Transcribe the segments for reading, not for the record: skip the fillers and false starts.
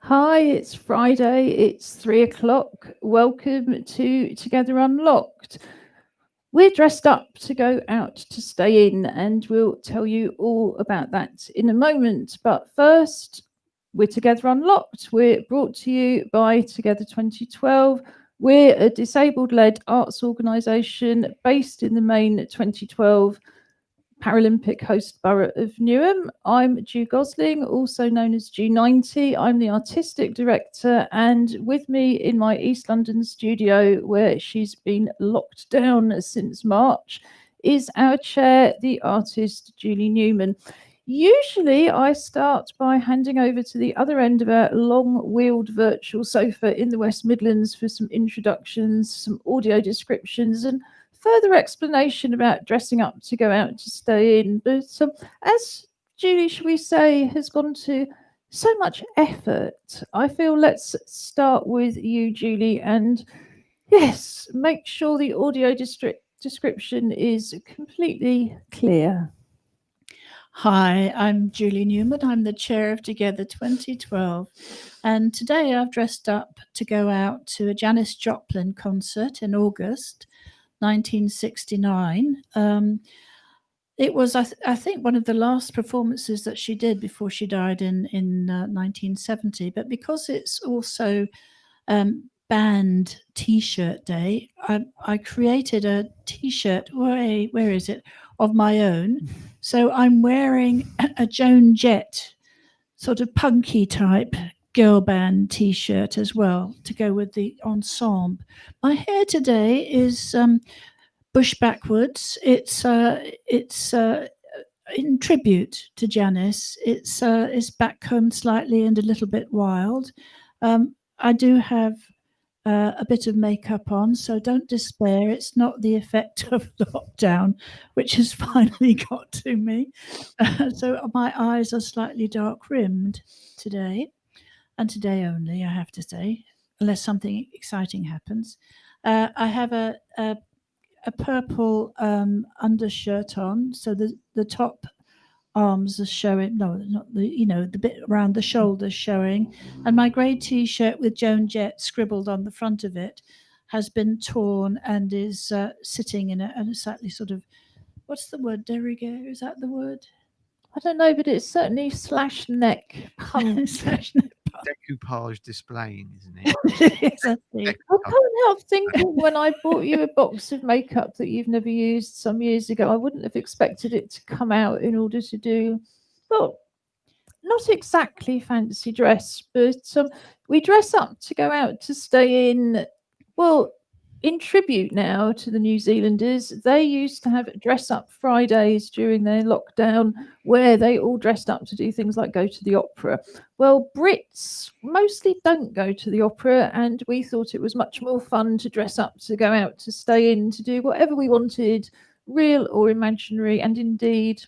Hi, it's Friday, it's 3 o'clock. Welcome to Together Unlocked. We're dressed up to go out to stay in, and we'll tell you all about that in a moment. But first, we're Together Unlocked. We're brought to you by Together 2012. We're a disabled led arts organisation based in the main 2012 Paralympic host borough of Newham. I'm Ju Gosling, also known as G90. I'm the artistic director, and with me in my East London studio, where she's been locked down since March, is our chair, the artist Julie Newman. Usually, I start by handing over to the other end of our long wheeled virtual sofa in the West Midlands for some introductions, some audio descriptions, and further explanation about dressing up to go out to stay in. But as Julie, shall we say, has gone to so much effort, I feel let's start with you, Julie, and yes, make sure the audio description is completely clear. Hi, I'm Julie Newman. I'm the chair of Together 2012. And today I've dressed up to go out to a Janis Joplin concert in August 1969. It was, I think, one of the last performances that she did before she died in 1970. But because it's also band T-shirt day, I created a T-shirt. Where is it? Of my own. So I'm wearing a Joan Jett sort of punky type girl band T-shirt as well to go with the ensemble. My hair today is bush backwards. It's in tribute to Janis. It's backcombed slightly and a little bit wild. I do have a bit of makeup on, so don't despair. It's not the effect of lockdown, which has finally got to me. So my eyes are slightly dark rimmed today, and today only, I have to say, unless something exciting happens. I have a purple undershirt on, so the top arms are showing. No, not the bit around the shoulders showing, and my grey T-shirt with Joan Jett scribbled on the front of it has been torn and is sitting in a slightly sort of, what's the word, de rigueur? Is that the word? I don't know, but it's certainly slash neck punk. Slash Decoupage displaying, isn't it? exactly. I can't help thinking when I bought you a box of makeup that you've never used some years ago, I wouldn't have expected it to come out in order to do, well, not exactly fancy dress, but we dress up to go out to stay in. Well, in tribute now to the New Zealanders, they used to have dress up Fridays during their lockdown where they all dressed up to do things like go to the opera. Well, Brits mostly don't go to the opera, and we thought it was much more fun to dress up to go out to stay in to do whatever we wanted, real or imaginary, and indeed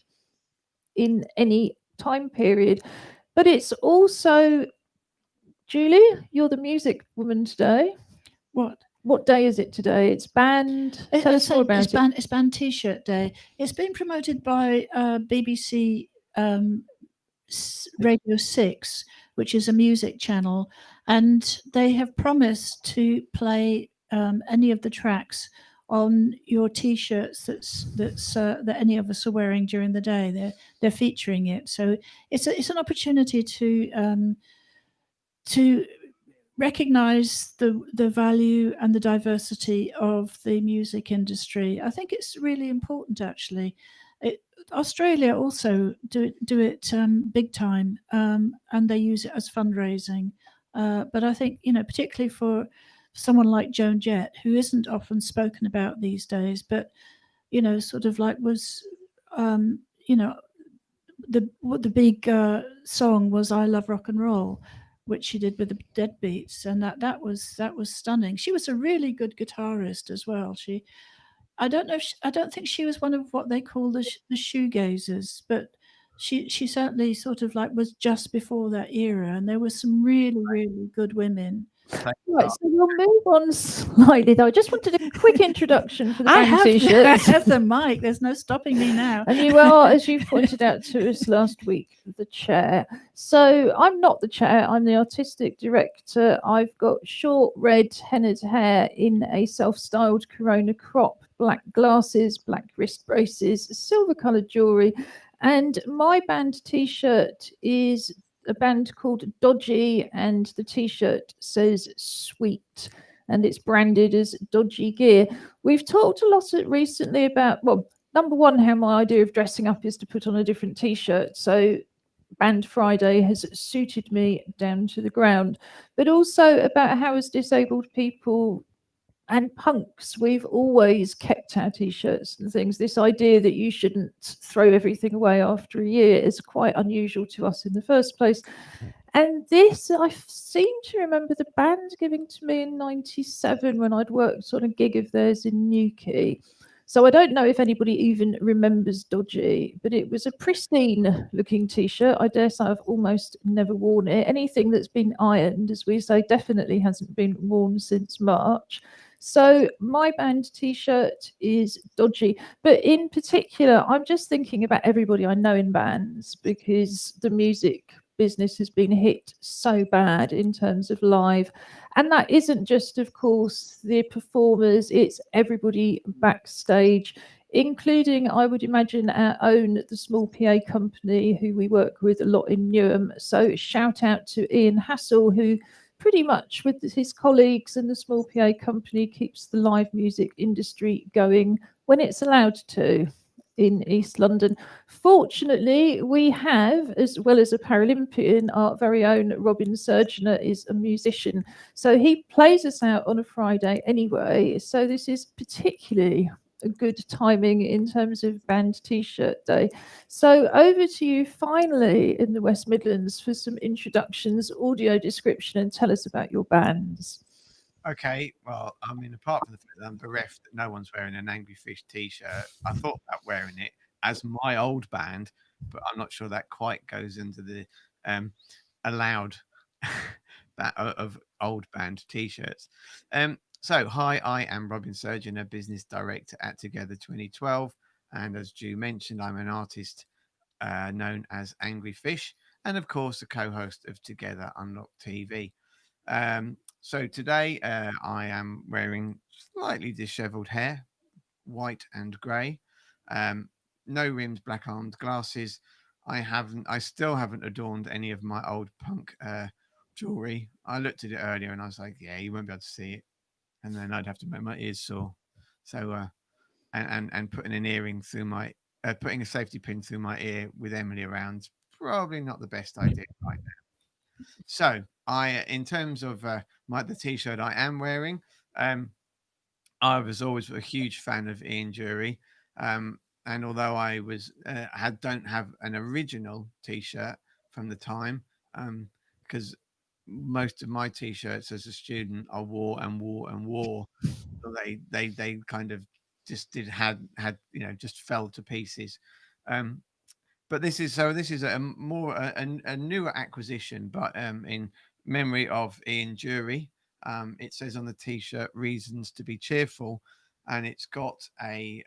in any time period. But it's also, Julie, you're the music woman today. What? What day is it today? It's band. Tell us more about it. It's band T-shirt day. It's been promoted by BBC Radio 6, which is a music channel, and they have promised to play any of the tracks on your T-shirts that any of us are wearing during the day. They're featuring it, so it's an opportunity to recognize the value and the diversity of the music industry. I think it's really important, actually. Australia also do it big time, and they use it as fundraising. But I think, particularly for someone like Joan Jett, who isn't often spoken about these days, but sort of like was, you know, the big song was "I Love Rock and Roll," which she did with the Deadbeats, and that was stunning. She was a really good guitarist as well. I don't know. I don't think she was one of what they call the shoegazers, but she certainly sort of like was just before that era, and there were some really good women Right, so we'll move on slightly though. I just wanted a quick introduction for the I band have, I t-shirts. have the mic. There's no stopping me now. And you are, as you pointed out to us last week, the chair. So I'm not the chair, I'm the artistic director. I've got short red hennaed hair in a self-styled Corona crop, black glasses, black wrist braces, silver coloured jewellery. And my band t-shirt is a band called Dodgy, and the t-shirt says sweet, and it's branded as Dodgy Gear. We've talked a lot recently about, well, number one, how my idea of dressing up is to put on a different t-shirt. So Band Friday has suited me down to the ground, but also about how, as disabled people and punks, we've always kept our t-shirts and things. This idea that you shouldn't throw everything away after a year is quite unusual to us in the first place. And this, I seem to remember the band giving to me in '97 when I'd worked on a gig of theirs in Newquay. So I don't know if anybody even remembers Dodgy, but it was a pristine looking t-shirt. I dare say I've almost never worn it. Anything that's been ironed, as we say, definitely hasn't been worn since March. So my band t-shirt is Dodgy, but in particular, I'm just thinking about everybody I know in bands, because the music business has been hit so bad in terms of live. And that isn't just, of course, the performers, it's everybody backstage, including, I would imagine, our own The Small PA Company, who we work with a lot in Newham. So shout out to Ian Hassel, who pretty much with his colleagues and The Small PA Company keeps the live music industry going when it's allowed to in East London. Fortunately, we have, as well as a Paralympian, our very own Robin Surgener is a musician. So he plays us out on a Friday anyway. So this is particularly a good timing in terms of band t-shirt day. So over to you finally in the West Midlands for some introductions, audio description, and tell us about your bands. Okay, well, I mean, apart from the fact that I'm bereft that no one's wearing an Angry Fish t-shirt, I thought about wearing it as my old band, but I'm not sure that quite goes into the allowed that of old band t-shirts. So, hi, I am Robin Surgeon, a business director at Together 2012, and as Ju mentioned, I'm an artist known as Angry Fish, and of course, a co-host of Together Unlocked TV. So today I am wearing slightly disheveled hair, white and grey, no rims, black armed glasses. I still haven't adorned any of my old punk jewelry. I looked at it earlier and I was like, yeah, you won't be able to see it, and then I'd have to make my ears sore. So and putting an earring through my putting a safety pin through my ear with Emily around, probably not the best idea right now. So in terms of the t-shirt I am wearing, I was always a huge fan of Ian Dury, and although I don't have an original t-shirt from the time, because most of my t-shirts as a student I wore and wore and wore, so they kind of just had just fell to pieces. But this is a more a newer acquisition, but in memory of Ian Dury. It says on the t-shirt "Reasons to be cheerful," and it's got a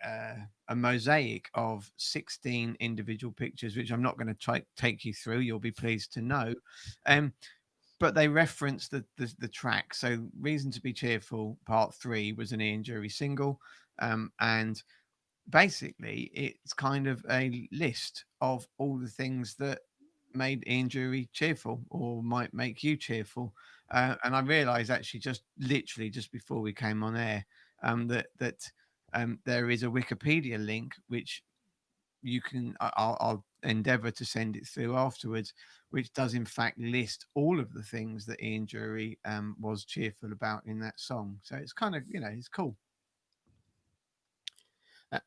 mosaic of 16 individual pictures, which I'm not going to take you through. You'll be pleased to know. But they reference the track. So "Reason to be Cheerful" Part 3 was an Ian Dury single, and basically it's kind of a list of all the things that made Ian Dury cheerful or might make you cheerful. And I realized actually just literally just before we came on air that there is a Wikipedia link which you can I'll endeavor to send it through afterwards, which does in fact list all of the things that Ian Dury was cheerful about in that song. So it's kind of, it's cool.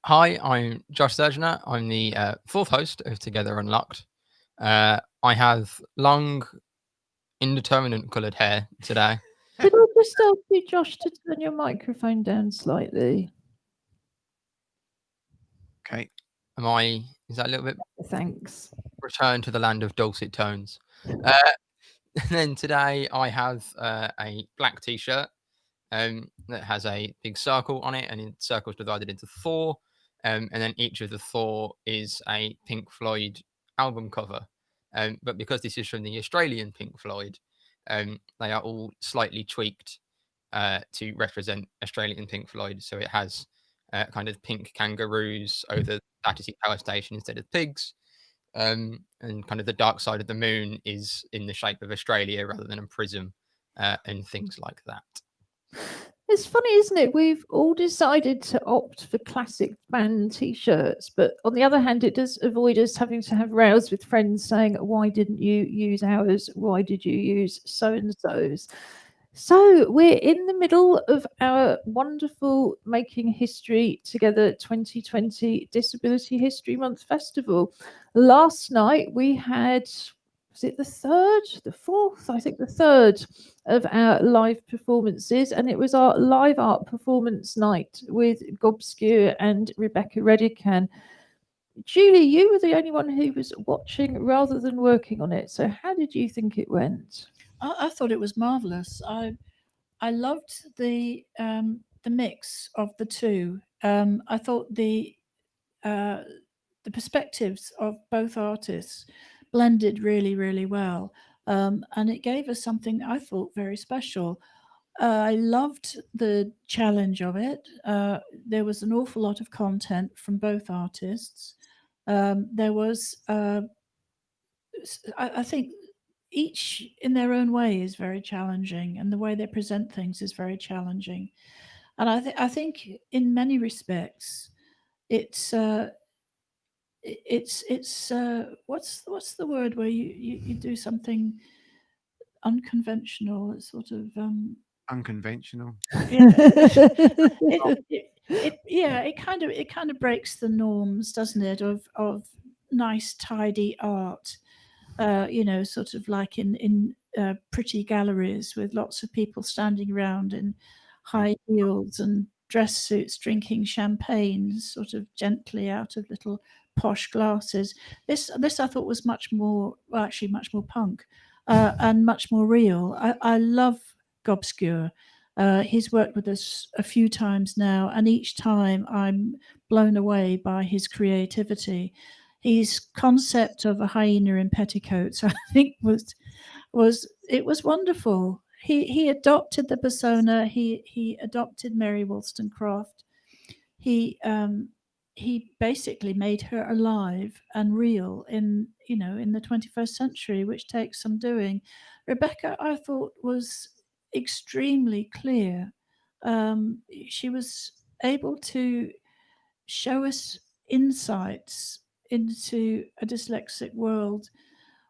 Hi, I'm Josh Surgener. I'm the fourth host of Together Unlocked. I have long, indeterminate coloured hair today. Could I just ask you, Josh, to turn your microphone down slightly? Okay. Is that a little bit? Thanks. Return to the land of dulcet tones. And then today I have a black t-shirt that has a big circle on it, and the circle's divided into 4. And then each of the 4 is a Pink Floyd album cover. But because this is from the Australian Pink Floyd, they are all slightly tweaked to represent Australian Pink Floyd. So it has kind of pink kangaroos over the Battersea Power Station instead of pigs. And kind of the dark side of the moon is in the shape of Australia rather than a prism, and things like that. It's funny, isn't it? We've all decided to opt for classic band t-shirts, but on the other hand, it does avoid us having to have rows with friends saying, why didn't you use ours? Why did you use so-and-so's? So we're in the middle of our wonderful Making History Together 2020 Disability History Month Festival. Last night we had, was it the 3rd, the 4th? I think the 3rd of our live performances, and it was our live art performance night with Gobscure and Rebecca Redican. Julie, you were the only one who was watching rather than working on it. So how did you think it went? I thought it was marvelous. I loved the mix of the two. I thought the perspectives of both artists blended really, really well, and it gave us something I thought very special. I loved the challenge of it. There was an awful lot of content from both artists. There was, I think, each in their own way is very challenging, and the way they present things is very challenging. And I think in many respects, it's what's the word where you do something unconventional? It's sort of Unconventional. it kind of breaks the norms, doesn't it? Of nice tidy art, sort of like in pretty galleries with lots of people standing around in high heels and dress suits, drinking champagne, sort of gently out of little posh glasses. This I thought was much more, well, actually much more punk and much more real. I love Gobscure. He's worked with us a few times now, and each time I'm blown away by his creativity. His concept of a hyena in petticoats, I think, was wonderful. He adopted the persona. He adopted Mary Wollstonecraft. He basically made her alive and real in the 21st century, which takes some doing. Rebecca, I thought, was extremely clear. She was able to show us insights into a dyslexic world,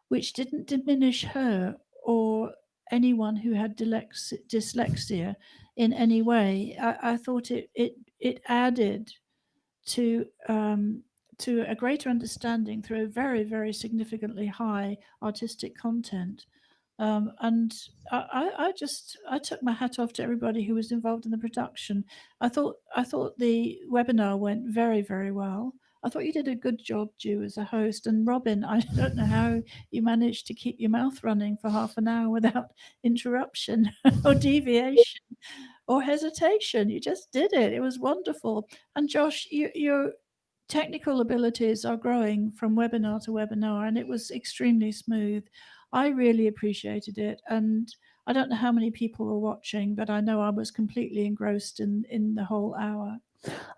which didn't diminish her or anyone who had dyslexia in any way. I thought it added to a greater understanding through a very, very significantly high artistic content. And I took my hat off to everybody who was involved in the production. I thought the webinar went very, very well. I thought you did a good job, Ju, as a host. And Robin, I don't know how you managed to keep your mouth running for half an hour without interruption or deviation or hesitation. You just did it. It was wonderful. And Josh, your technical abilities are growing from webinar to webinar, and it was extremely smooth. I really appreciated it. And I don't know how many people were watching, but I know I was completely engrossed in the whole hour.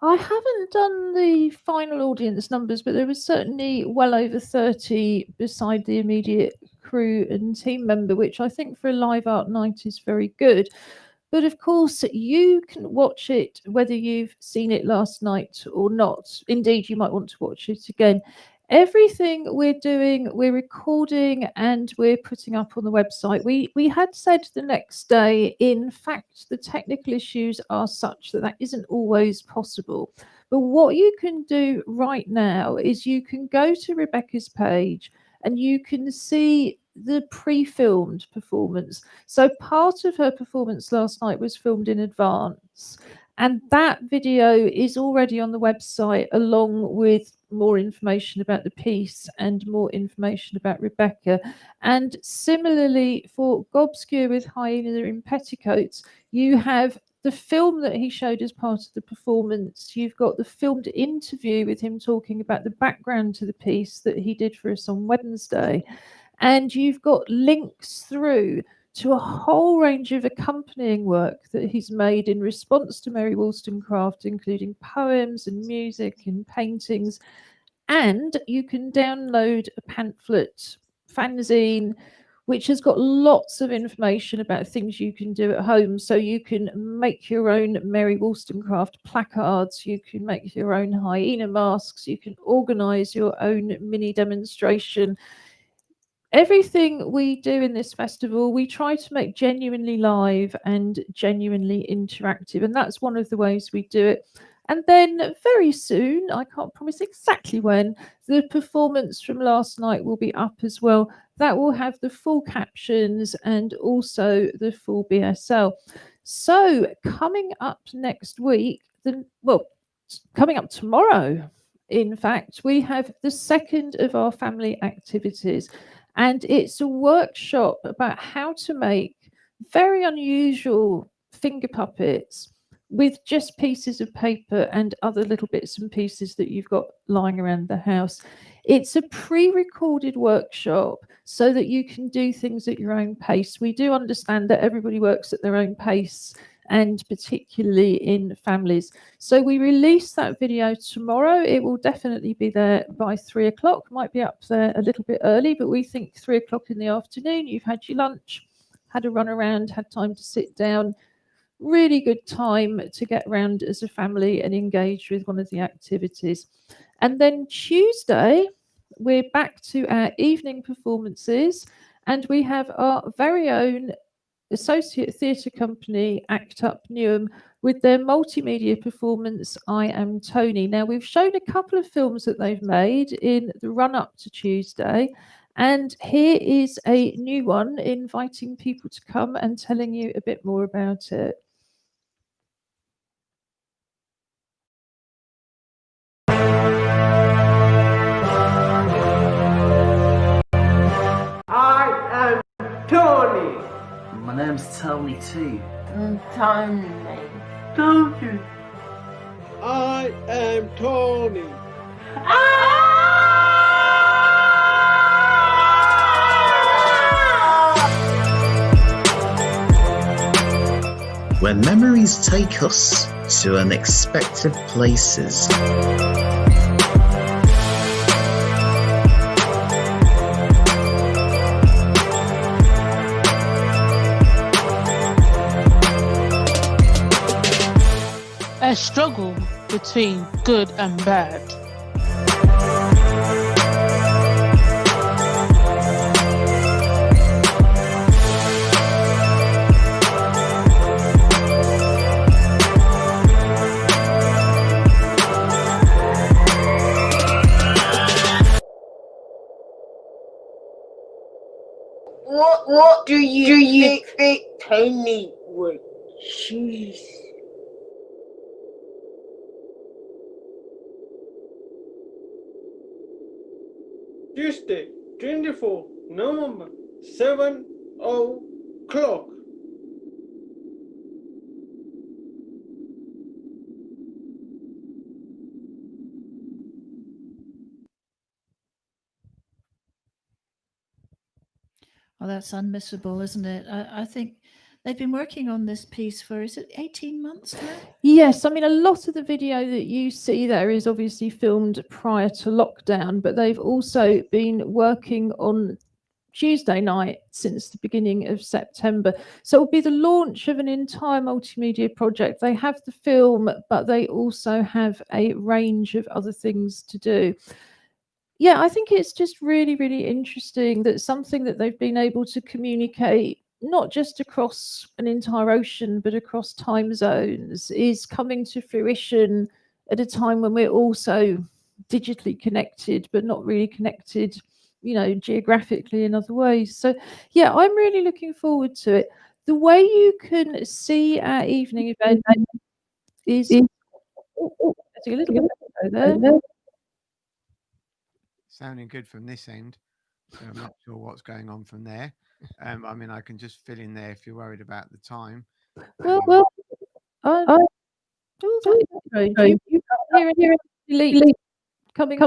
I haven't done the final audience numbers, but there was certainly well over 30 beside the immediate crew and team member, which I think for a live art night is very good. But of course, you can watch it whether you've seen it last night or not. Indeed, you might want to watch it again. Everything we're doing, we're recording and we're putting up on the website. We had said the next day, in fact, the technical issues are such that isn't always possible. But what you can do right now is you can go to Rebecca's page and you can see the pre-filmed performance. So part of her performance last night was filmed in advance. And that video is already on the website, along with more information about the piece and more information about Rebecca. And similarly for Gobscure with Hyena in Petticoats, you have the film that he showed as part of the performance. You've got the filmed interview with him talking about the background to the piece that he did for us on Wednesday. And you've got links through to a whole range of accompanying work that he's made in response to Mary Wollstonecraft, including poems and music and paintings. And you can download a pamphlet fanzine which has got lots of information about things you can do at home. So you can make your own Mary Wollstonecraft placards, you can make your own hyena masks, you can organise your own mini demonstration. Everything we do in this festival, we try to make genuinely live and genuinely interactive. And that's one of the ways we do it. And then very soon, I can't promise exactly when, the performance from last night will be up as well. That will have the full captions and also the full BSL. So coming up next week, coming up tomorrow, in fact, we have the second of our family activities. And it's a workshop about how to make very unusual finger puppets with just pieces of paper and other little bits and pieces that you've got lying around the house. It's a pre-recorded workshop so that you can do things at your own pace. We do understand that everybody works at their own pace, and particularly in families. So we release that video tomorrow. It will definitely be there by 3 o'clock, might be up there a little bit early, but we think 3 o'clock in the afternoon, you've had your lunch, had a run around, had time to sit down. Really good time to get around as a family and engage with one of the activities. And then Tuesday, we're back to our evening performances, and we have our very own associate theatre company, Act Up Newham, with their multimedia performance, I Am Tony. Now, we've shown a couple of films that they've made in the run-up to Tuesday, and here is a new one inviting people to come and telling you a bit more about it. I am Tony. My name's Tony too. Tony. I am Tony. Where memories take us to unexpected places. A struggle between good and bad. What do you think Tony would choose? Tuesday, 24 November, 7 o'clock. Oh, that's unmissable, isn't it? I think they've been working on this piece for, is it 18 months now? Yes, I mean, a lot of the video that you see there is obviously filmed prior to lockdown, but they've also been working on Tuesday night since the beginning of September. So it'll be the launch of an entire multimedia project. They have the film, but they also have a range of other things to do. Yeah, I think it's just really, really interesting that something that they've been able to communicate not just across an entire ocean, but across time zones is coming to fruition at a time when we're also digitally connected, but not really connected, you know, geographically in other ways. So yeah, I'm really looking forward to it. The way you can see our evening event is there's a little bit of echo there. Sounding good from this end. So I'm not sure what's going on from there. I mean, I can just fill in there if you're worried about the time. Well, oh, that is strange. You can't hear any leak coming.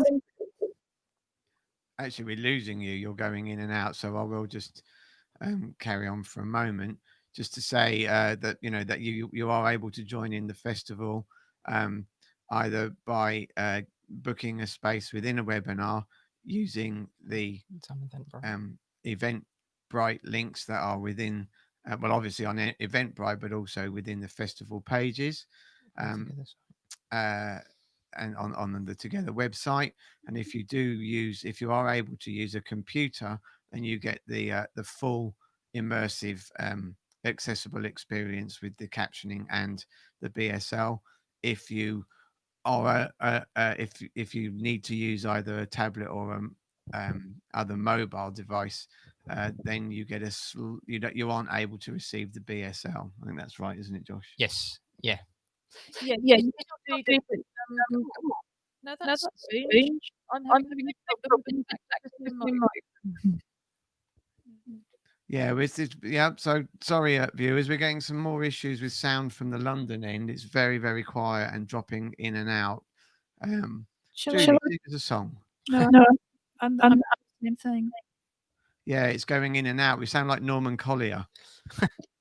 Actually, we're losing you. You're going in and out. So I will just carry on for a moment, just to say that that you are able to join in the festival either by booking a space within a webinar using the Eventbrite links that are within. Well, obviously on Eventbrite, but also within the festival pages. And on the Together website. And if you are able to use a computer, then you get the full immersive accessible experience with the captioning and the BSL. If you are if you need to use either a tablet or other mobile device, then you get you aren't able to receive the BSL. I think that's right, isn't it, Josh? Yes. Yeah. Yeah, you still do get, no, that's strange. I'm having a problem with accessing my Yeah, yeah. So sorry, viewers, we're getting some more issues with sound from the London end. It's very, very quiet and dropping in and out. Julie, sing us a song. No, I'm the same thing. Yeah, it's going in and out. We sound like Norman Collier.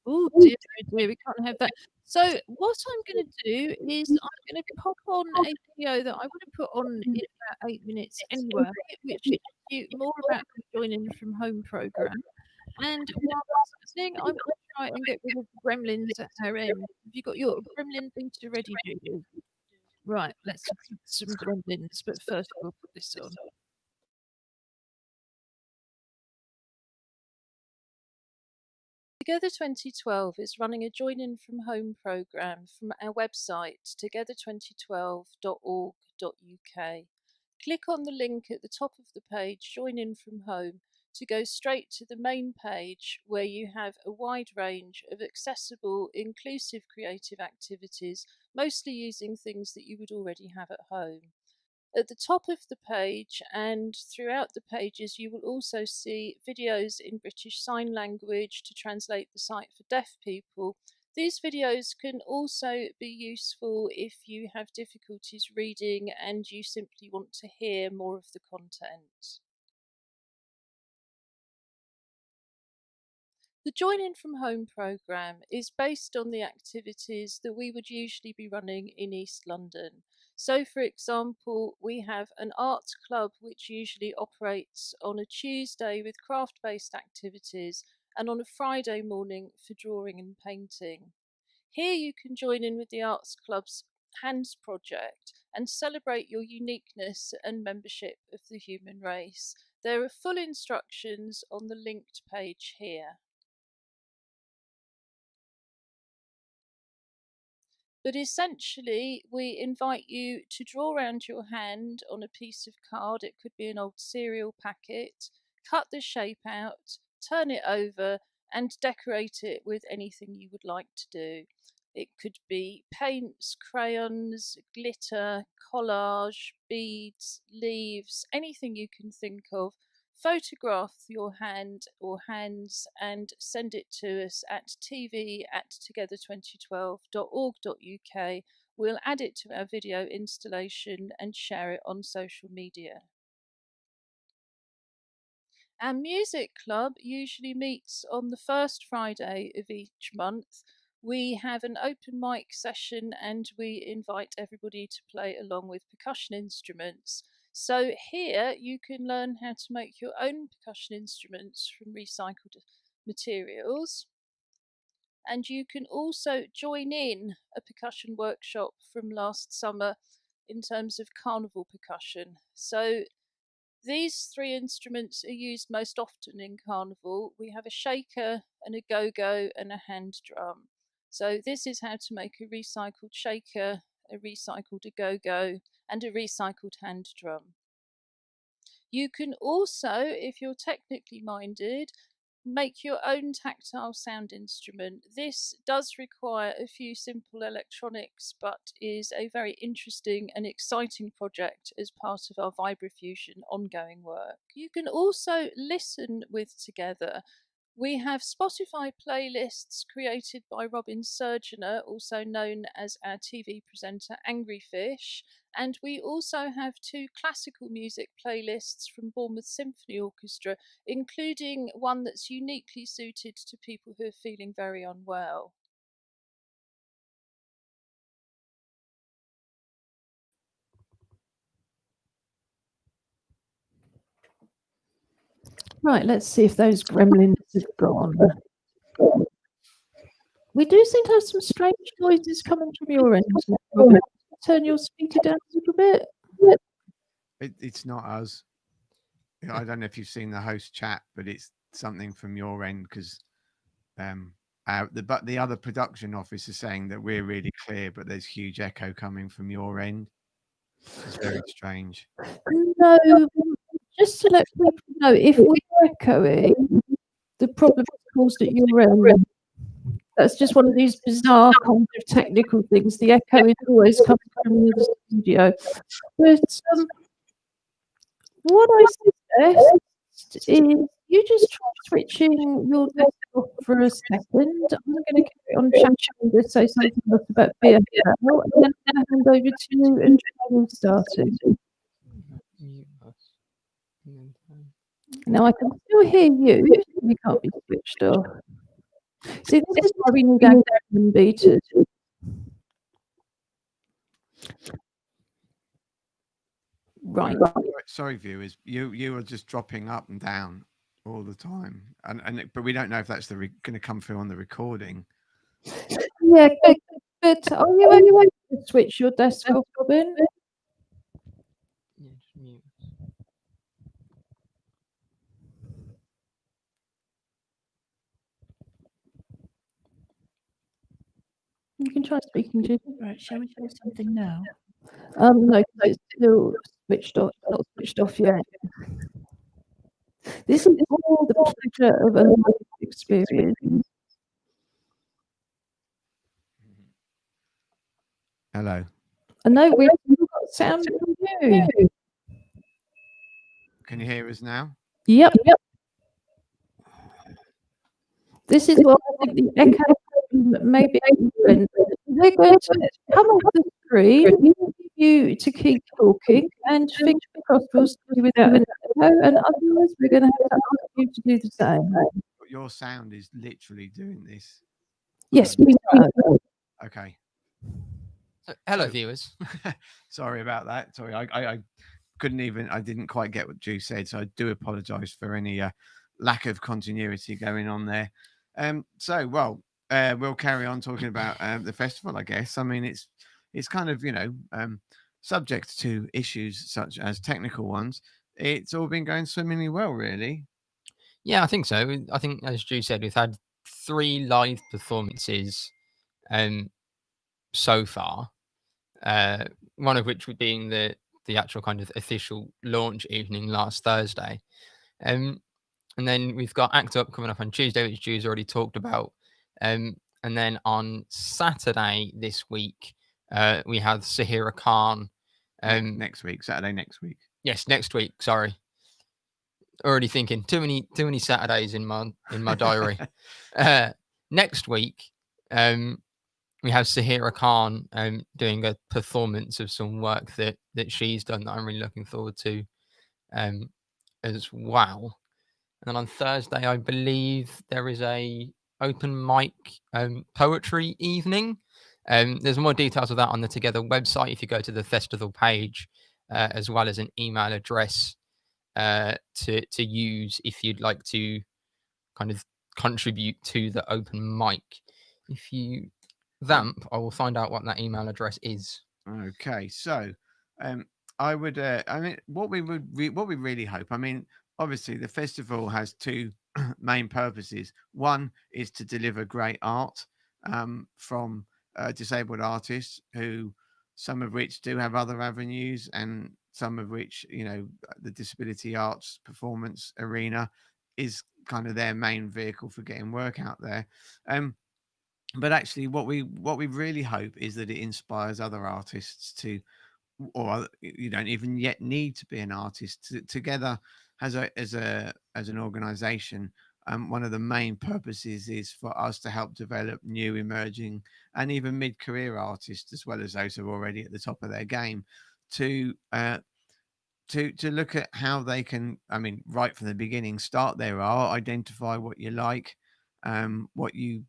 Oh dear, we can't have that. So what I'm going to do is I'm going to pop on a video that I want to put on in about 8 minutes anyway, which is more about the joining from home program. And while that's happening, I'm going to try and get rid of the gremlins at our end. Have you got your gremlin beta ready, Julie? Right, let's have some gremlins, but first we'll put this on. Together 2012 is running a join-in from home programme from our website together2012.org.uk. Click on the link at the top of the page, Join in from Home, to go straight to the main page where you have a wide range of accessible, inclusive creative activities, mostly using things that you would already have at home. At the top of the page and throughout the pages, you will also see videos in British Sign Language to translate the site for deaf people. These videos can also be useful if you have difficulties reading and you simply want to hear more of the content. The Join in from Home programme is based on the activities that we would usually be running in East London. So, for example, we have an arts club which usually operates on a Tuesday with craft-based activities and on a Friday morning for drawing and painting. Here you can join in with the arts club's Hands project and celebrate your uniqueness and membership of the human race. There are full instructions on the linked page here. But essentially, we invite you to draw around your hand on a piece of card. It could be an old cereal packet. Cut the shape out, turn it over, and decorate it with anything you would like to do. It could be paints, crayons, glitter, collage, beads, leaves, anything you can think of. Photograph your hand or hands and send it to us at tv@together2012.org.uk. We'll add it to our video installation and share it on social media. Our music club usually meets on the first Friday of each month. We have an open mic session and we invite everybody to play along with percussion instruments. So here you can learn how to make your own percussion instruments from recycled materials. And you can also join in a percussion workshop from last summer in terms of carnival percussion. So these three instruments are used most often in carnival. We have a shaker and a go-go and a hand drum. So this is how to make a recycled shaker, a recycled go-go, and a recycled hand drum. You can also, if you're technically minded, make your own tactile sound instrument. This does require a few simple electronics, but is a very interesting and exciting project as part of our Vibrafusion ongoing work. You can also listen with Together. We have Spotify playlists created by Robin Surgener, also known as our TV presenter Angry Fish, and we also have 2 classical music playlists from Bournemouth Symphony Orchestra, including one that's uniquely suited to people who are feeling very unwell. Right, let's see if those gremlins have gone. We do seem to have some strange noises coming from your end. Robin. Turn your speaker down a little bit. It's not us. I don't know if you've seen the host chat, but it's something from your end because the other production office is saying that we're really clear, but there's huge echo coming from your end. It's very strange. No, just to let people know, if we're echoing, the problem is caused at your end. That's just one of these bizarre kind of technical things. The echo is always coming from the other studio. But what I suggest is you just try switching your desk off for a second. I'm going to carry on chatting and say something else about BFL, and then hand over to you and try and start it. Now I can still hear you. You can't be switched off. See, this is why we need our and beaters. Right. Sorry, viewers. You are just dropping up and down all the time, but we don't know if that's going to come through on the recording. Yeah, but are you able to switch your desk off, Robin? Yeah, just mute. You can try speaking to. Right, shall we do something now? No, it's still switched off, not switched off yet. This is all the pleasure of a life experience. Hello. I know we've got sound from you. Can you hear us now? Yep. This is what I think the echo maybe we're going to come off the screen, you to keep talking, and fingers crossed we'll stay without an echo, and otherwise we're going to have to ask you to do the same. But your sound is literally doing this. Yes, we know. Okay. So, hello, viewers. Sorry about that. Sorry, I couldn't even. I didn't quite get what Drew said, so I do apologise for any lack of continuity going on there. We'll carry on talking about the festival, I guess. I mean, it's kind of subject to issues such as technical ones. It's all been going swimmingly well, really. Yeah, I think so. I think, as Drew said, we've had 3 live performances so far. One of which being the actual kind of official launch evening last Thursday. And then we've got Act Up coming up on Tuesday, which Drew's already talked about. And then on Saturday this week, we have Sahira Khan. Next week, Saturday next week. Yes, next week. Sorry, already thinking too many Saturdays in my diary. Next week, we have Sahira Khan doing a performance of some work that she's done that I'm really looking forward to as well. And then on Thursday, I believe there is a open mic poetry evening. There's more details of that on the Together website if you go to the festival page, as well as an email address to use if you'd like to kind of contribute to the open mic. If you vamp, I will find out what that email address is. Okay, so I would, I mean, what we really hope. I mean, obviously, the festival has 2 main purposes. One is to deliver great art from disabled artists, who some of which do have other avenues, and some of which, the disability arts performance arena is kind of their main vehicle for getting work out there. But actually, what we really hope is that it inspires other artists to, or you don't even yet need to be an artist, together as an organization. One of the main purposes is for us to help develop new, emerging, and even mid-career artists, as well as those who are already at the top of their game, to look at how they can, I mean, right from the beginning, start their art, identify what you like, what you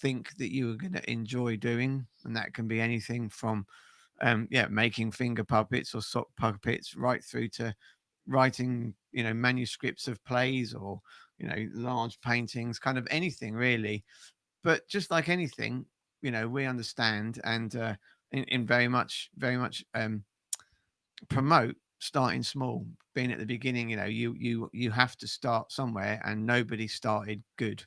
think that you are going to enjoy doing, and that can be anything from making finger puppets or sock puppets, right through to writing, manuscripts of plays, or large paintings, kind of anything really. But just like anything, we understand and in very much promote starting small, being at the beginning. You have to start somewhere, and nobody started good.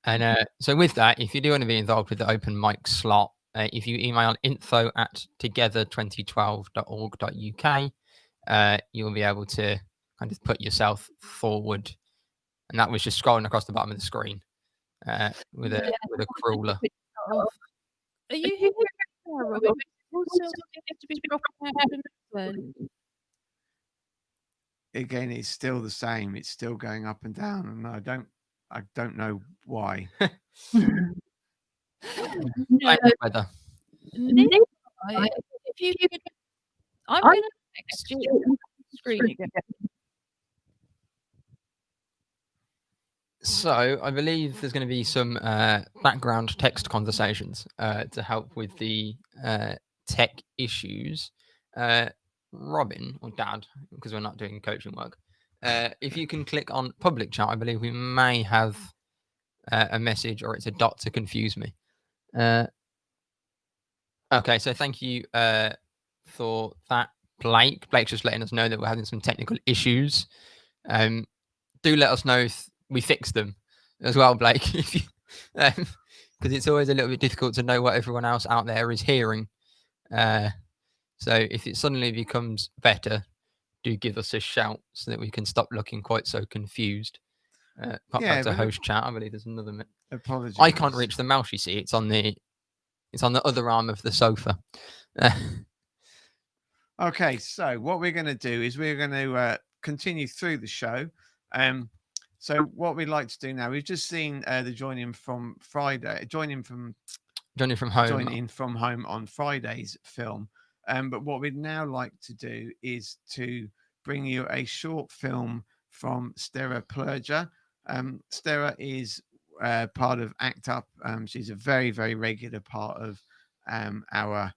And so with that, if you do want to be involved with the open mic slot, if you email info@together2012.org.uk, you will be able to kind of put yourself forward. And that was just scrolling across the bottom of the screen with a crawler. Are you here, Robin? Also, to be Again, it's still the same. It's still going up and down, and I don't know why. Weather. If you could, I'm going to text you on the screen again. So I believe there's going to be some background text conversations to help with the tech issues. Robin, or Dad, because we're not doing coaching work, if you can click on public chat, I believe we may have a message, or it's a dot to confuse me. Okay, so thank you for that, Blake. Blake's just letting us know that we're having some technical issues. Do let us know if we fix them as well, Blake, if you, because it's always a little bit difficult to know what everyone else out there is hearing. So if it suddenly becomes better, do give us a shout so that we can stop looking quite so confused. Pop back to host chat. I believe there's another. Apologies. I can't reach the mouse. You see, it's on the other arm of the sofa. Okay, so what we're going to do is we're going to continue through the show. So what we'd like to do now, we've just seen the join in from home on Friday's film. But what we'd now like to do is to bring you a short film from Stera Plurger. Stera is part of ACT UP. She's a very, very regular part of our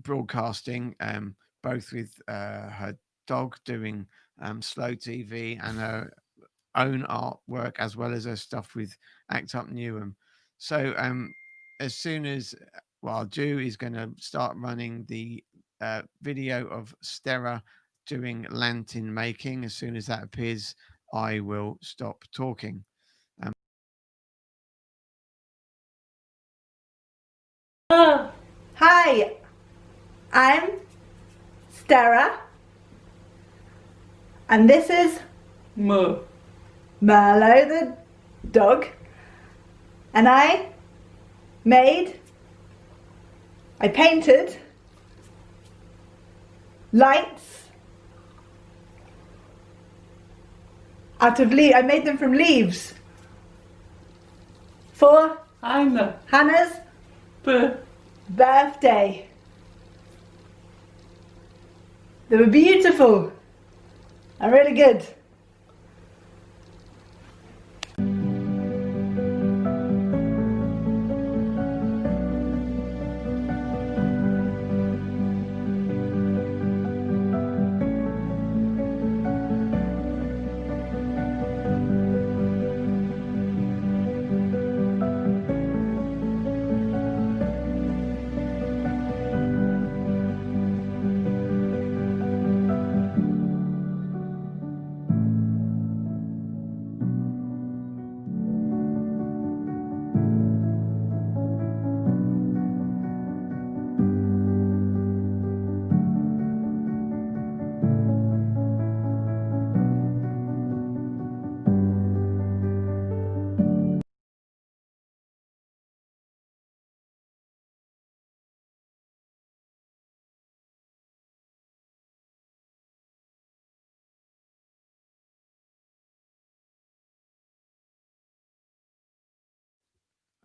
broadcasting, both with her dog doing slow TV and her own artwork, as well as her stuff with ACT UP Newham. So as soon as Ju is going to start running the video of Stera doing lantern making. As soon as that appears, I will stop talking. Hi, I'm Stera, and this is Merlo the dog, and I painted lights out of leaves. I made them from leaves for Hannah's birthday. They were beautiful and really good.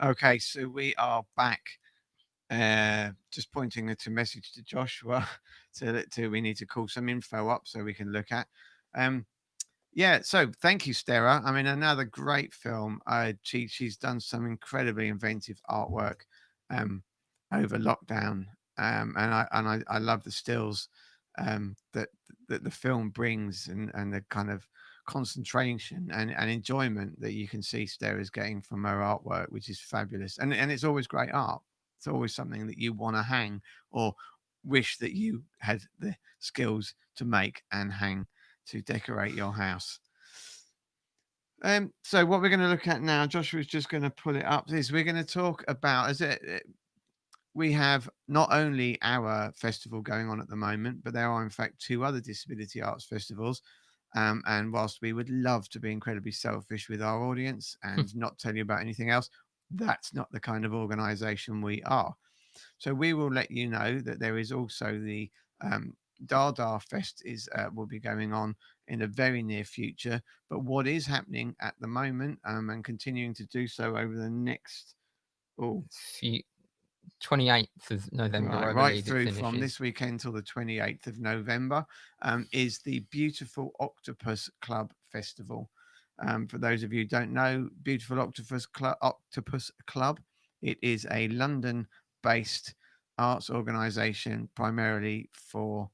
Okay, so we are back. Just pointing to message to Joshua to we need to call some info up so we can look at. Yeah, so thank you, Stera. I mean, another great film. She's done some incredibly inventive artwork over lockdown, and I love the stills that the film brings, and the kind of concentration and enjoyment that you can see Stera's getting from her artwork, which is fabulous. And it's always great art. It's always something that you want to hang or wish that you had the skills to make and hang to decorate your house. So what we're going to look at now, Joshua's just going to pull it up, is we're going to talk about, we have not only our festival going on at the moment, but there are in fact 2 other disability arts festivals. And whilst we would love to be incredibly selfish with our audience and not tell you about anything else, that's not the kind of organization we are. So we will let you know that there is also the Dada Fest will be going on in the very near future. But what is happening at the moment, and continuing to do so over the next 28th of November, right through from this weekend till the 28th of November, is the Beautiful Octopus Club Festival. For those of you who don't know, Beautiful Octopus Club, it is a London-based arts organisation primarily for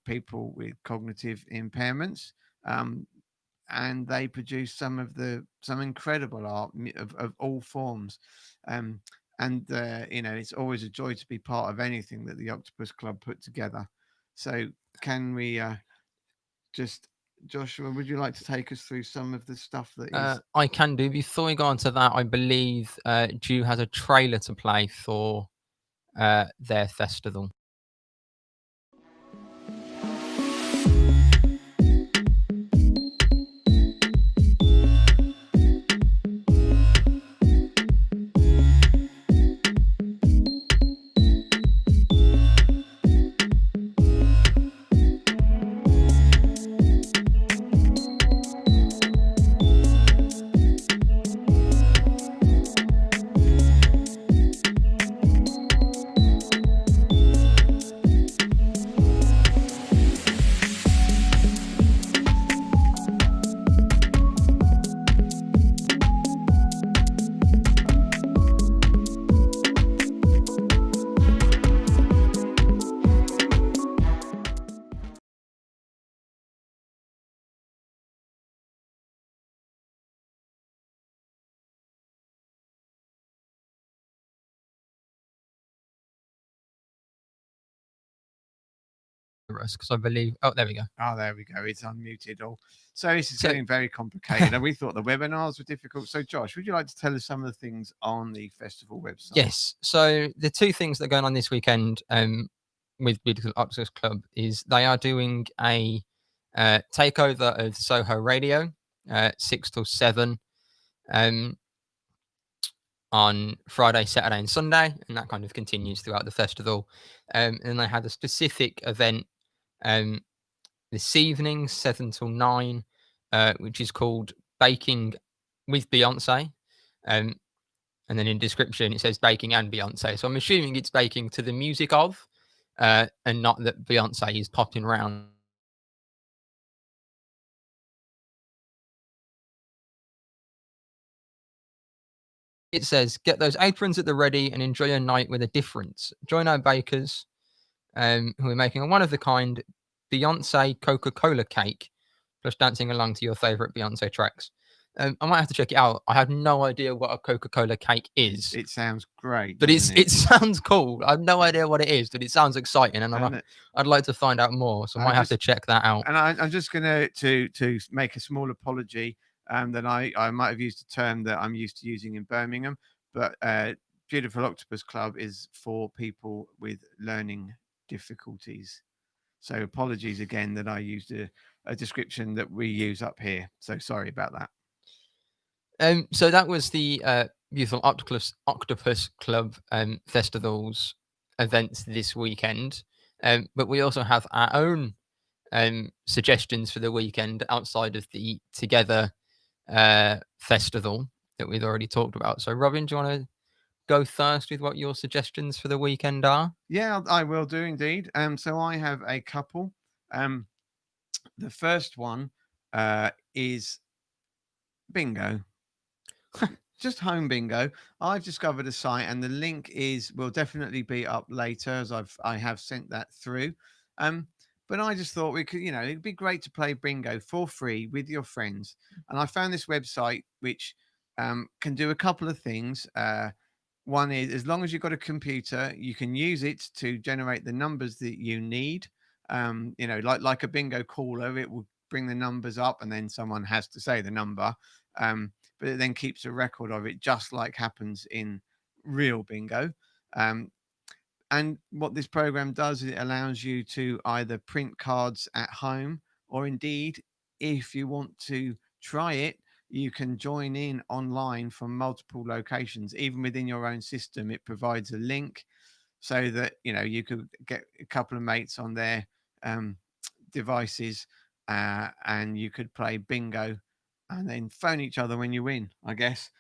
people with cognitive impairments, and they produce some incredible art of all forms. And it's always a joy to be part of anything that the Octopus Club put together. So can we Joshua, would you like to take us through some of the stuff that is... I can do. Before we go on to that, I believe Dew has a trailer to play for their festival. Because I believe, there we go. There we go. It's unmuted all. So this is getting very complicated. And we thought the webinars were difficult. So Josh, would you like to tell us some of the things on the festival website? Yes. So the 2 things that are going on this weekend with Beautiful Octopus Club is they are doing a takeover of Soho Radio 6 till 7 on Friday, Saturday and Sunday, and that kind of continues throughout the festival. And they had a specific event this evening, 7 till 9, which is called Baking with Beyonce. And then in description, it says baking and Beyonce. So I'm assuming it's baking to the music of, and not that Beyonce is popping around. It says, get those aprons at the ready and enjoy a night with a difference. Join our bakers who are making a one-of-the-kind Beyonce Coca-Cola cake, plus dancing along to your favorite Beyonce tracks. I might have to check it out. I have no idea what a Coca-Cola cake is. It sounds great, but it sounds cool. I have no idea what it is, but it sounds exciting, and I'd like to find out more. So I might have to check that out. And I'm just going to make a small apology that I might have used a term that I'm used to using in Birmingham, but Beautiful Octopus Club is for people with learning difficulties. So apologies again that I used a description that we use up here. So sorry about that. So that was the Beautiful Octopus Club Festival's events this weekend. But we also have our own suggestions for the weekend outside of the Together Festival. that we've already talked about. So, Robin, do you want to go first with what your suggestions for the weekend are? Yeah, I will do indeed. So I have a couple. The first one is bingo. Just home bingo. I've discovered a site, and the link will definitely be up later, as I have sent that through. But I just thought we could, it'd be great to play bingo for free with your friends. And I found this website which can do a couple of things. One is, as long as you've got a computer, you can use it to generate the numbers that you need. Like a bingo caller, it will bring the numbers up, and then someone has to say the number. But it then keeps a record of it, just like happens in real bingo. And what this program does is it allows you to either print cards at home, or indeed, if you want to try it, you can join in online from multiple locations. Even within your own system, it provides a link so that you could get a couple of mates on their devices, and you could play bingo and then phone each other when you win, I guess.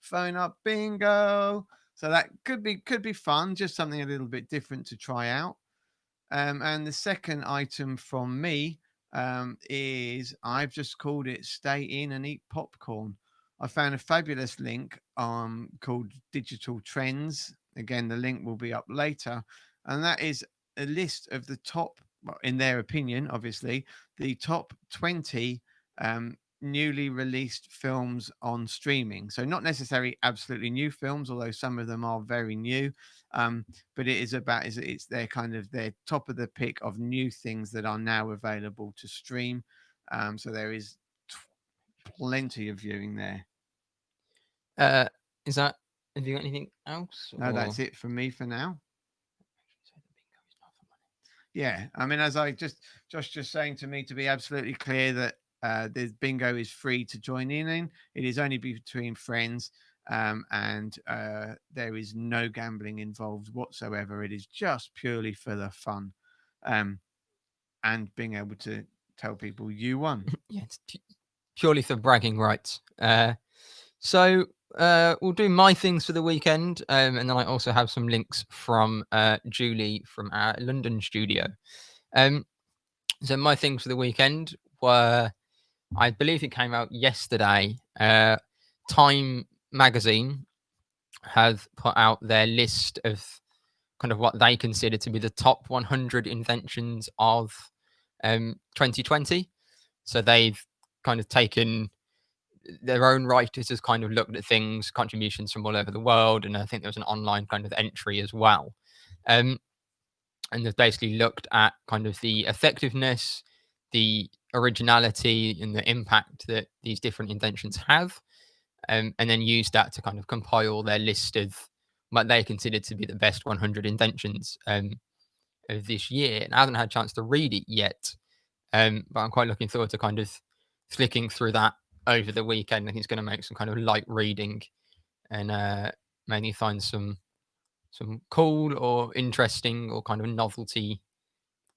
Phone up bingo. So that could be fun, just something a little bit different to try out. And the second item from me is, I've just called it Stay In and Eat Popcorn. I found a fabulous link called Digital Trends. Again, the link will be up later. And that is a list of the top, well, in their opinion, obviously, the top 20 newly released films on streaming. So not necessarily absolutely new films, although some of them are very new. But it is it's their top of the pick of new things that are now available to stream. So there is plenty of viewing there. Have you got anything else? No, that's it from me for now. Yeah, I mean, as Josh just saying to me, to be absolutely clear, that the bingo is free to join in. It is only between friends, and there is no gambling involved whatsoever. It is just purely for the fun, and being able to tell people you won. Yeah, it's purely for bragging rights. So we'll do my things for the weekend, and then I also have some links from Julie from our London studio. So my things for the weekend were, I believe it came out yesterday. Time magazine have put out their list of kind of what they consider to be the top 100 inventions of 2020. So they've kind of taken their own writers, has kind of looked at things, contributions from all over the world, and I think there was an online kind of entry as well. And they've basically looked at kind of the effectiveness, the originality, and the impact that these different inventions have, and then used that to kind of compile their list of what they consider to be the best 100 inventions of this year. And I haven't had a chance to read it yet, but I'm quite looking forward to kind of flicking through that over the weekend. I think it's going to make some kind of light reading, and maybe find some cool or interesting or kind of novelty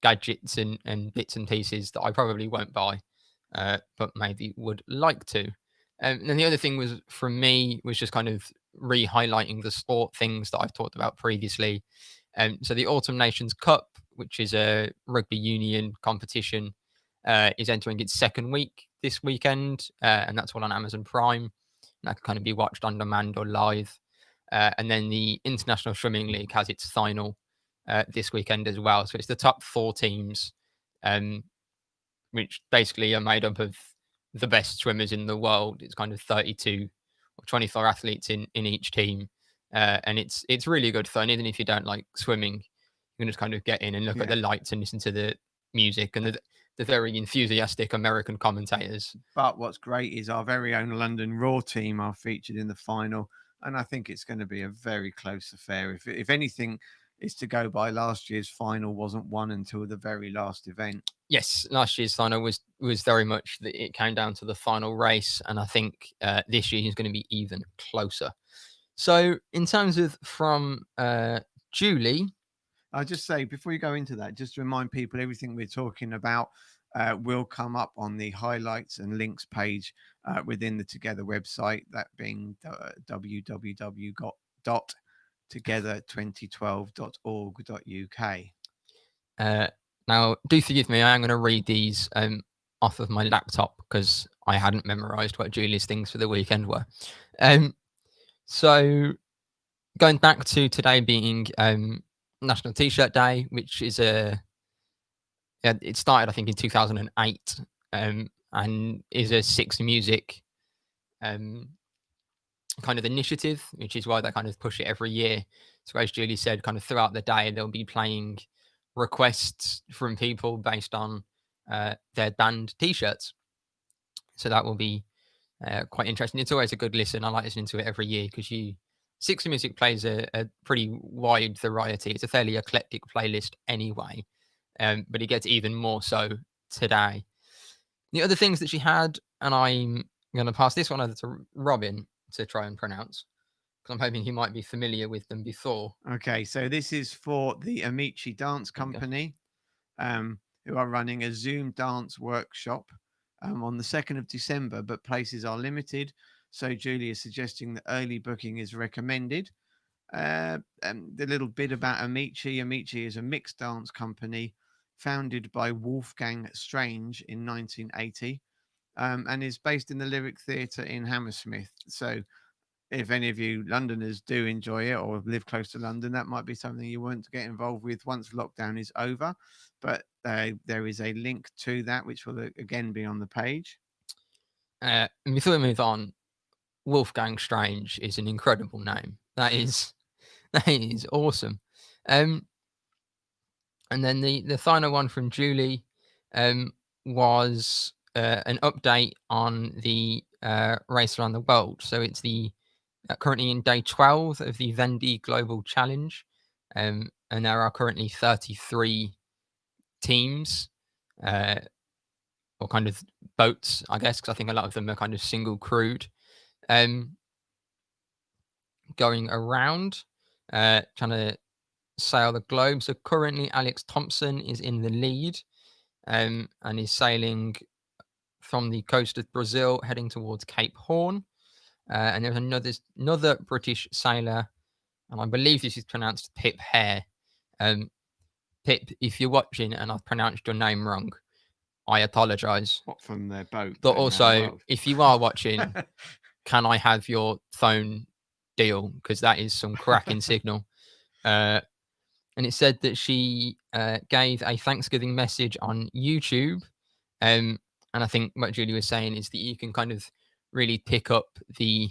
gadgets and bits and pieces that I probably won't buy, but maybe would like to. And then the other thing was, from me, was just kind of re-highlighting the sport things that I've talked about previously. So the Autumn Nations Cup, which is a rugby union competition, is entering its second week this weekend, and that's all on Amazon Prime. And that can kind of be watched on demand or live. And then the International Swimming League has its final this weekend as well. So it's the top 4 teams, which basically are made up of the best swimmers in the world. It's kind of 32 or 24 athletes in each team, and it's really good fun. Even if you don't like swimming, you can just kind of get in and look at the lights and listen to the music and the very enthusiastic American commentators. But what's great is our very own London Raw team are featured in the final, and I think it's going to be a very close affair. If anything is to go by, last year's final wasn't won until the very last event. Yes, last year's final was very much that it came down to the final race, and I think this year is going to be even closer. So in terms of from Julie, I'll just say, before you go into that, just to remind people, everything we're talking about will come up on the highlights and links page within the Together website, that being www.together2012.org.uk. Now, do forgive me, I am going to read these off of my laptop because I hadn't memorized what Julie's things for the weekend were. So, going back to today being National T-shirt Day, which is it started, I think, in 2008 and is a Six Music kind of initiative, which is why they kind of push it every year. So as Julie said, kind of throughout the day, they'll be playing requests from people based on their band T-shirts. So that will be quite interesting. It's always a good listen. I like listening to it every year because Six Music plays a pretty wide variety. It's a fairly eclectic playlist anyway, but it gets even more so today. The other things that she had, and I'm going to pass this one over to Robin to try and pronounce, because I'm hoping he might be familiar with them before. Okay, so this is for the Amici Dance Company, who are running a Zoom dance workshop on the 2nd of December, but places are limited. So Julie is suggesting that early booking is recommended. And the little bit about Amici. Amici is a mixed dance company founded by Wolfgang Strange in 1980, and is based in the Lyric Theatre in Hammersmith. So if any of you Londoners do enjoy it or live close to London, that might be something you want to get involved with once lockdown is over. But there is a link to that, which will again be on the page. And before we move on, Wolfgang Strange is an incredible name. That is awesome. And then the final one from Julie was an update on the race around the world. So it's currently in day 12 of the Vendée Global Challenge, and there are currently 33 teams or kind of boats, I guess, because I think a lot of them are kind of single crewed, going around trying to sail the globe. So currently Alex Thompson is in the lead and is sailing from the coast of Brazil heading towards Cape Horn. And there's another British sailor, and I believe this is pronounced Pip Hare. Pip, if you're watching and I've pronounced your name wrong, I apologise. What, from their boat? But also, if you are watching, can I have your phone deal? Because that is some cracking signal. And it said that she gave a Thanksgiving message on YouTube. And I think what Julie was saying is that you can kind of really pick up the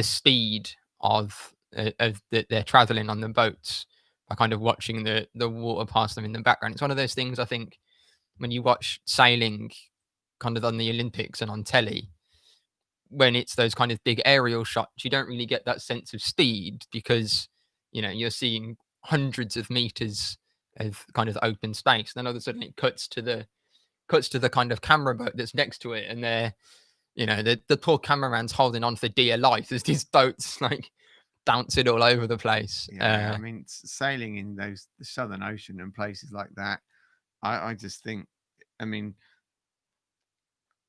speed of that they're traveling on the boats by kind of watching the water pass them in the background. It's one of those things, I think, when you watch sailing kind of on the Olympics and on telly, when it's those kind of big aerial shots, you don't really get that sense of speed because, you know, you're seeing hundreds of meters of kind of open space. Then all of a sudden it cuts to the kind of camera boat that's next to it, and they're, you know, the poor cameraman's holding on for dear life as these boats like bouncing all over the place. Yeah, I mean, sailing in the Southern Ocean and places like that, I just think, I mean,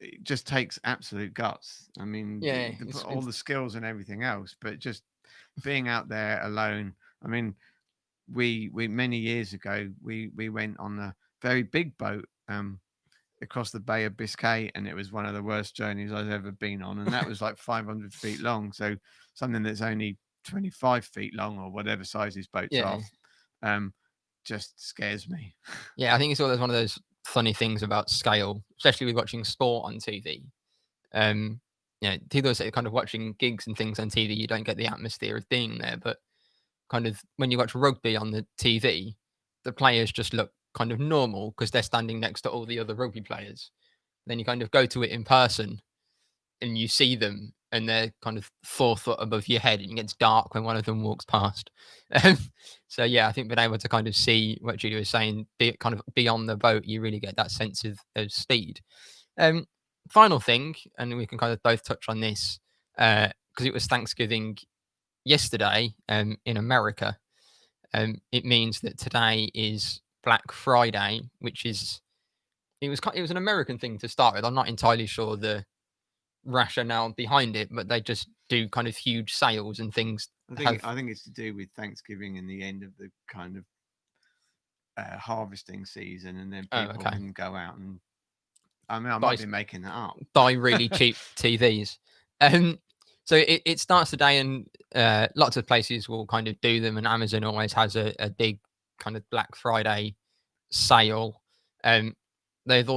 it just takes absolute guts. I mean, yeah, all the skills and everything else, but just being out there alone. I mean, we many years ago we went on a very big boat across the Bay of Biscay, and it was one of the worst journeys I've ever been on, and that was like 500 feet long. So something that's only 25 feet long or whatever size these boats are, just scares me. Yeah, I think it's always one of those funny things about scale, especially with watching sport on TV. Yeah, people say kind of watching gigs and things on TV, you don't get the atmosphere of being there, but kind of when you watch rugby on the TV, the players just look kind of normal because they're standing next to all the other rugby players. Then you kind of go to it in person and you see them and they're kind of 4 foot above your head, and it gets dark when one of them walks past. So yeah, I think being able to kind of see what Julie was saying, be on the boat, you really get that sense of speed. Final thing, and we can kind of both touch on this because it was Thanksgiving yesterday in America. It means that today is Black Friday, which is it was an American thing to start with. I'm not entirely sure the rationale behind it, but they just do kind of huge sales and things. I think it's to do with Thanksgiving and the end of the kind of harvesting season, and then people can go out and. I mean, I might be making that up. Buy really cheap TVs. So it starts today, and lots of places will kind of do them, and Amazon always has a big kind of Black Friday sale. There's now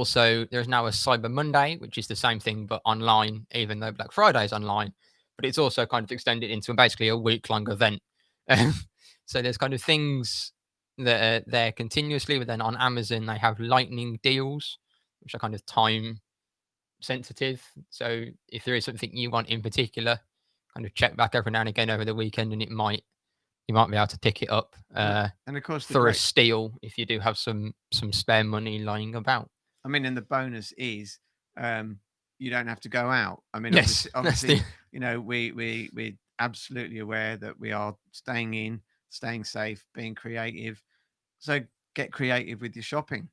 a Cyber Monday, which is the same thing but online, even though Black Friday is online. But it's also kind of extended into basically a week-long event. So there's kind of things that are there continuously, but then on Amazon they have lightning deals, which are kind of time sensitive. So if there is something you want in particular, kind of check back every now and again over the weekend, and you might be able to pick it up. And of course, for a steal if you do have some spare money lying about. I mean, and the bonus is you don't have to go out. I mean, yes, obviously you know, we're absolutely aware that we are staying in, staying safe, being creative. So get creative with your shopping.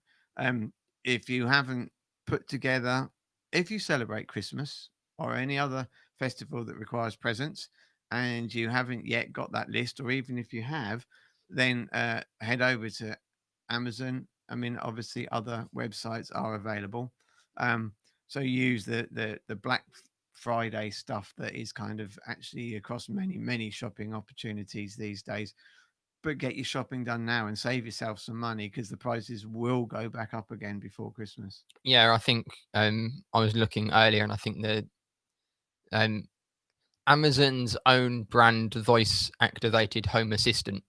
If you haven't put together, if you celebrate Christmas or any other festival that requires presents and you haven't yet got that list, or even if you have, then head over to Amazon. I mean, obviously other websites are available. So use the Black Friday stuff that is kind of actually across many shopping opportunities these days. But get your shopping done now and save yourself some money, because the prices will go back up again before Christmas. Yeah, I think I was looking earlier, and I think the Amazon's own brand voice activated home assistant,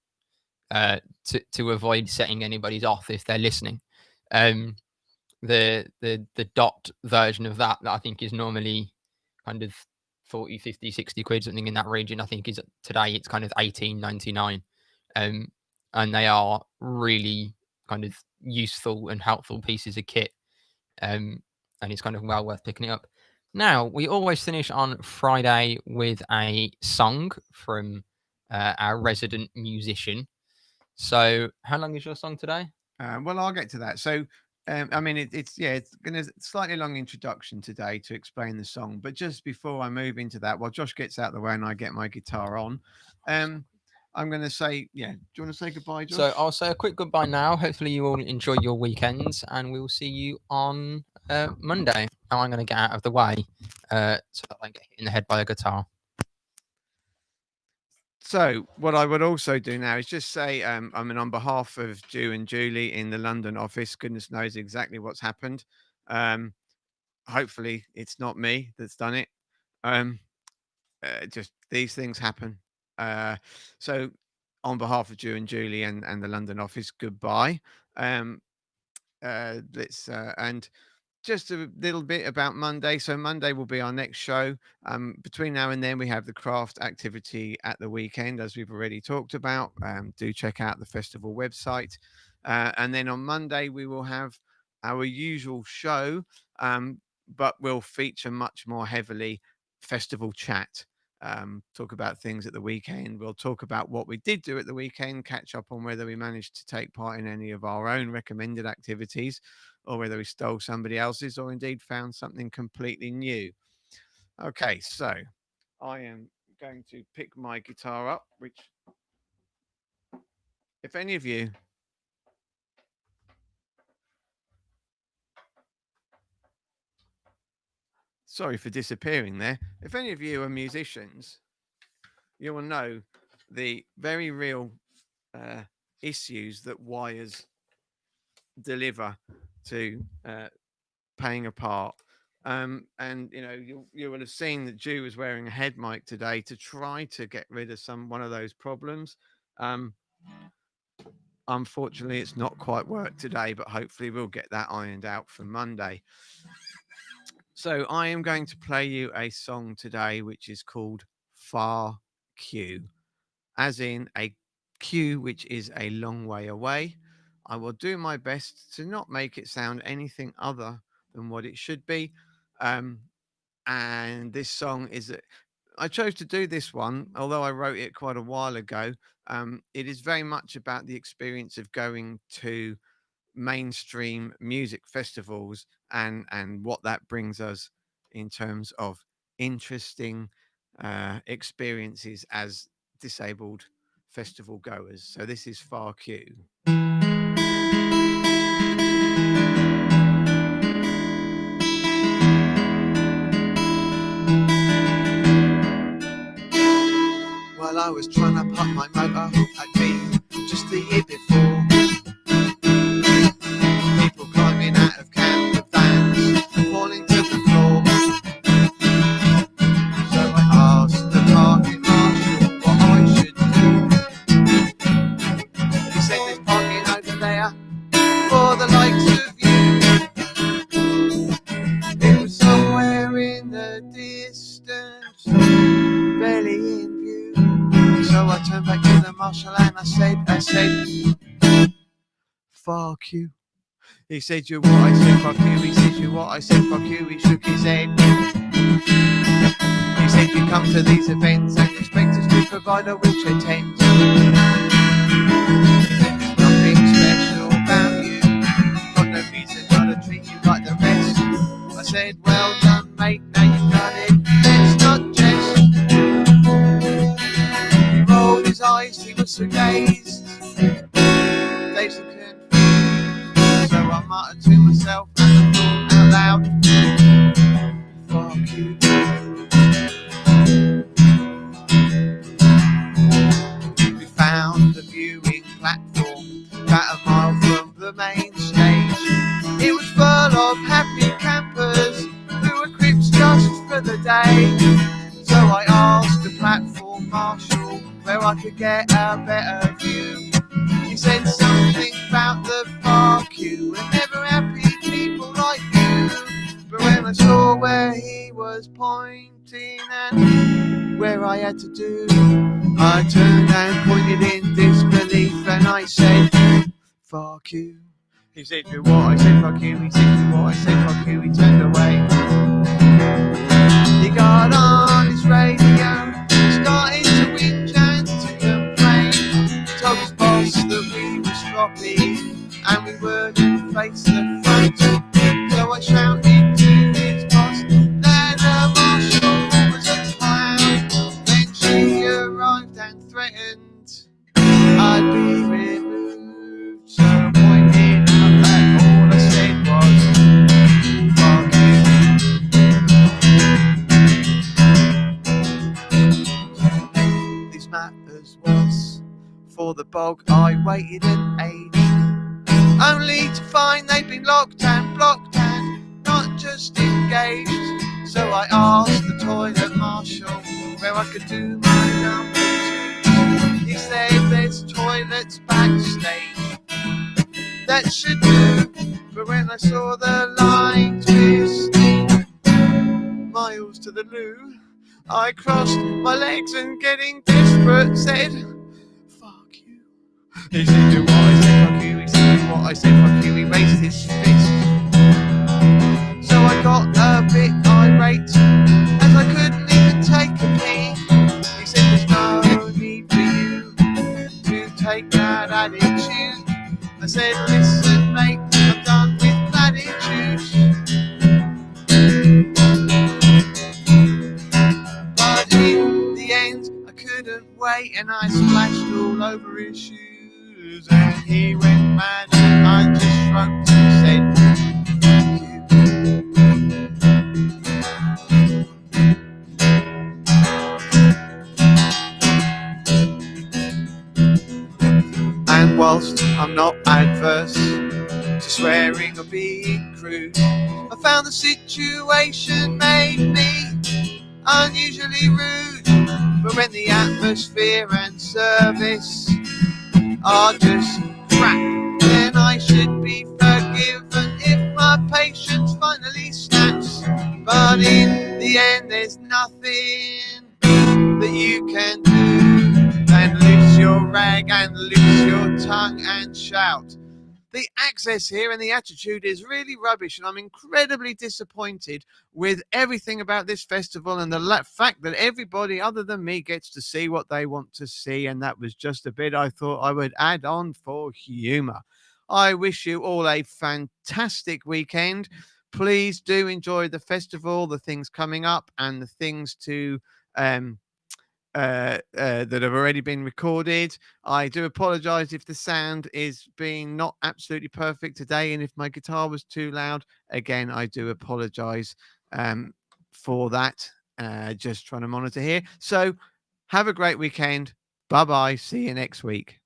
to avoid setting anybody's off if they're listening. The dot version of that I think is normally kind of 40, 50, 60 quid, something in that region. I think is today it's kind of 18.99. And they are really kind of useful and helpful pieces of kit. And it's kind of well worth picking it up. Now, we always finish on Friday with a song from our resident musician. So how long is your song today? Well, I'll get to that. So, I mean, it's going to slightly long introduction today to explain the song. But just before I move into that, while Josh gets out of the way and I get my guitar on, I'm going to say, do you want to say goodbye, Josh? So I'll say a quick goodbye now. Hopefully you all enjoy your weekends, and we'll see you on Monday. Now I'm going to get out of the way so that I get hit in the head by a guitar. So what I would also do now is just say, I mean, on behalf of Ju and Julie in the London office, goodness knows exactly what's happened. Hopefully it's not me that's done it. Just these things happen. So on behalf of Ju and Julie and the London office, goodbye. And just a little bit about Monday. So Monday will be our next show. Between now and then, we have the craft activity at the weekend, as we've already talked about. Do check out the festival website. And then on Monday, we will have our usual show, but we'll feature much more heavily festival chat. Talk about things at the weekend. We'll talk about what we did do at the weekend, catch up on whether we managed to take part in any of our own recommended activities, or whether we stole somebody else's, or indeed found something completely new. Okay, so I am going to pick my guitar up, which, if any of you sorry for disappearing there. If any of you are musicians, you will know the very real issues that wires deliver to playing a part. And you know, you will have seen that Ju was wearing a head mic today to try to get rid of one of those problems. Unfortunately, it's not quite worked today, but hopefully we'll get that ironed out for Monday. So I am going to play you a song today, which is called Far Q, as in a Q, which is a long way away. I will do my best to not make it sound anything other than what it should be. And this song I chose to do this one, although I wrote it quite a while ago. It is very much about the experience of going to mainstream music festivals and what that brings us in terms of interesting experiences as disabled festival goers. So this is Far Q. While I was trying to pop my motor at B just the year before, people climbing out of camper vans, falling to the floor. So I asked the parking marshal what I should do. He said there's parking over there for the likes of you. It was somewhere in the distance, barely in view. So I turned back to the marshal and I said, fuck you. He said, you what? I said, fuck you. He said, you what? I said, fuck you. He shook his head. He said, you come to these events and expect us to provide a wheelchair tent. There's nothing special about you. Got no reason not to treat you like the rest. I said, well done, mate. Now you've done it. Let's not jest. He rolled his eyes. He was so dazed. Dazed and confused. So I muttered to myself and I thought out loud, fuck you. We found the viewing platform about a mile from the main stage. It was full of happy campers who were crips just for the day. So I asked the platform marshal where I could get a better view. He said something about the Far Q and never happy people like you. But when I saw where he was pointing and where I had to do, I turned and pointed in disbelief and I said, fuck you. He said, you what? I said, fuck you. He said, you what? I said, fuck you. He turned away. He got on his radio, started to whinge and to complain. Told his boss that we were sloppy and we wouldn't face the front. So I shouted to his boss that the marshal was a clown. Then she arrived and threatened I'd be removed. So I pointed out that all I said was, fuck you. This matters was for the bog I waited an age, only to find they'd been locked and blocked and not just engaged. So I asked the toilet marshal where I could do my number 2. He said there's toilets backstage that should do. But when I saw the lines 15 miles to the loo, I crossed my legs and getting desperate said, fuck you. He said, do what? I said, fuck you. He said, do what? I said, fuck you. He raised his fist. So I got a bit irate as I couldn't even take a pee. He said, there's no need for you to take that attitude. I said, listen mate, I'm done with platitudes. But in the end I couldn't wait and I splashed all over his shoes. And he went mad and I just shrugged and said, and whilst I'm not adverse to swearing or being crude, I found the situation made me unusually rude. But when the atmosphere and service are just crap, then I should be forgiven if my patience finally snaps. But in the end there's nothing that you can do than loose your rag and loose your tongue and shout. The access here and the attitude is really rubbish, and I'm incredibly disappointed with everything about this festival and the fact that everybody other than me gets to see what they want to see, and that was just a bit I thought I would add on for humour. I wish you all a fantastic weekend. Please do enjoy the festival, the things coming up, and the things to that have already been recorded. I do apologize if the sound is being not absolutely perfect today, and if my guitar was too loud. Again, I do apologize for that. Just trying to monitor here. So have a great weekend. Bye bye. See you next week.